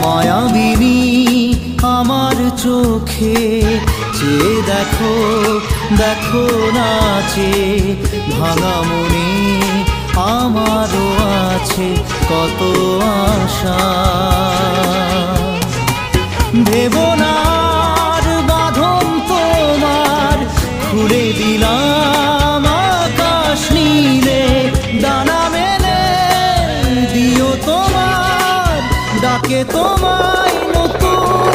মায়াবিনী আমার চোখে চেয়ে দেখো, দেখো নাচে ভাঙা মনে আমারও আছে কত আশা। ভেবনার বাঁধন তোমার খুলে দিলাম আকাশ নীলে, ডানা মেলে দিও তোমার ডাকে তোমায় নতুন